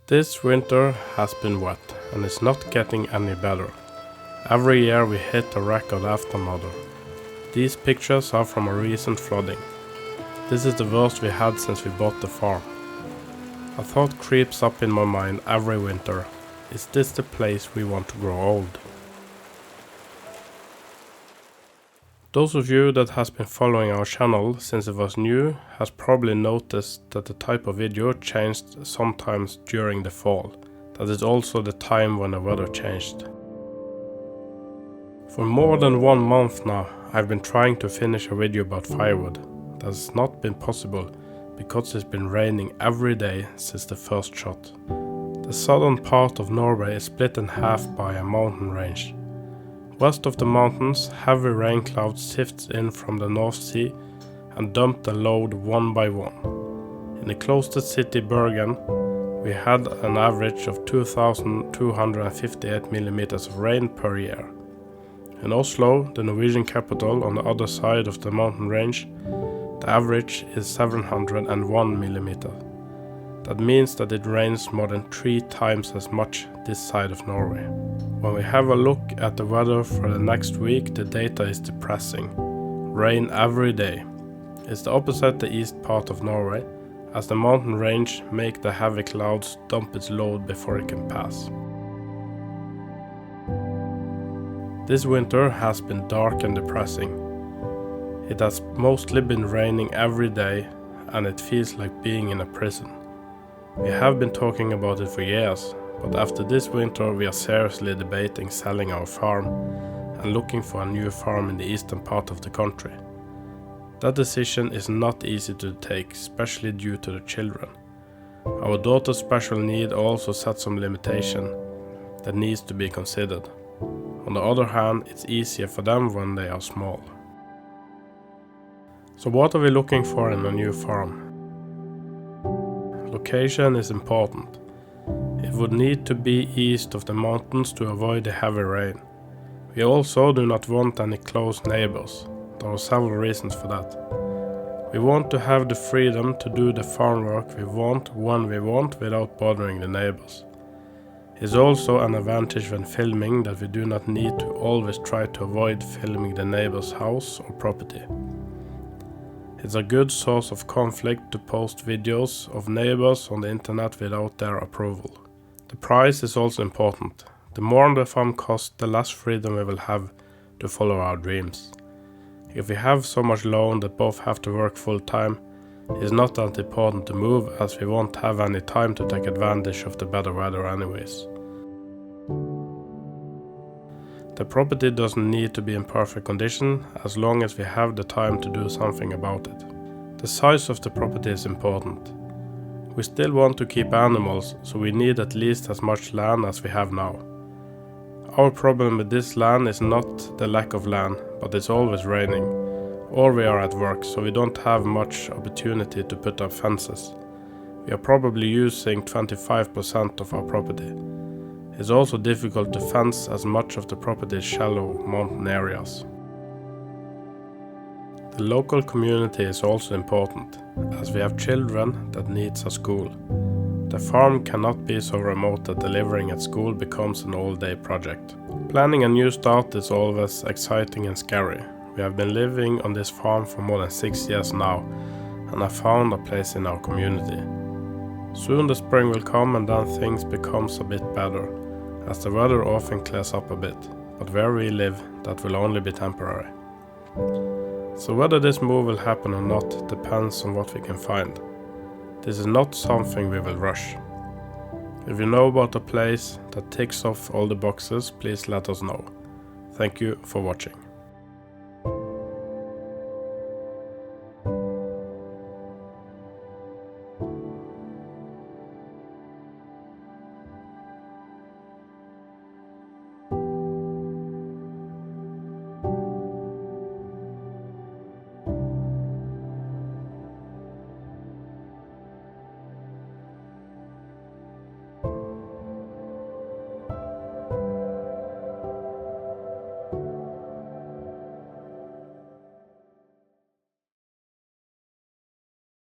This winter has been wet and it's not getting any better. Every year we hit a record after another. These pictures are from a recent flooding. This is the worst we had since we bought the farm. A thought creeps up in my mind every winter. Is this the place we want to grow old? Those of you that has been following our channel since it was new has probably noticed that the type of video changed sometimes during the fall. That is also the time when the weather changed. For more than 1 month now, I've been trying to finish a video about firewood. That has not been possible because it's been raining every day since the first shot. The southern part of Norway is split in half by a mountain range. West of the mountains, heavy rain clouds sift in from the North Sea and dump the load one by one. In the closest city, Bergen, we had an average of 2,258 mm of rain per year. In Oslo, the Norwegian capital on the other side of the mountain range, the average is 701 mm. That means that it rains more than 3 times as much this side of Norway. When we have a look at the weather for the next week, the data is depressing. Rain every day. It's the opposite the east part of Norway, as the mountain range make the heavy clouds dump its load before it can pass. This winter has been dark and depressing. It has mostly been raining every day and it feels like being in a prison. We have been talking about it for years, but after this winter we are seriously debating selling our farm and looking for a new farm in the eastern part of the country. That decision is not easy to take, especially due to the children. Our daughter's special need also sets some limitation that needs to be considered. On the other hand, it's easier for them when they are small. So what are we looking for in a new farm? Location is important. It would need to be east of the mountains to avoid the heavy rain. We also do not want any close neighbors. There are several reasons for that. We want to have the freedom to do the farm work we want when we want without bothering the neighbors. It's also an advantage when filming that we do not need to always try to avoid filming the neighbor's house or property. It's a good source of conflict to post videos of neighbors on the internet without their approval. The price is also important. The more the farm costs, the less freedom we will have to follow our dreams. If we have so much loan that both have to work full time, it's not that important to move as we won't have any time to take advantage of the better weather anyways. The property doesn't need to be in perfect condition as long as we have the time to do something about it. The size of the property is important. We still want to keep animals, so we need at least as much land as we have now. Our problem with this land is not the lack of land, but it's always raining, or we are at work, so we don't have much opportunity to put up fences. We are probably using 25% of our property. It's also difficult to fence as much of the property is shallow mountain areas. The local community is also important, as we have children that needs a school. The farm cannot be so remote that delivering at school becomes an all-day project. Planning a new start is always exciting and scary. We have been living on this farm for more than 6 years now, and I found a place in our community. Soon the spring will come and then things becomes a bit better, as the weather often clears up a bit, but where we live, that will only be temporary. So whether this move will happen or not depends on what we can find. This is not something we will rush. If you know about a place that ticks off all the boxes, please let us know. Thank you for watching.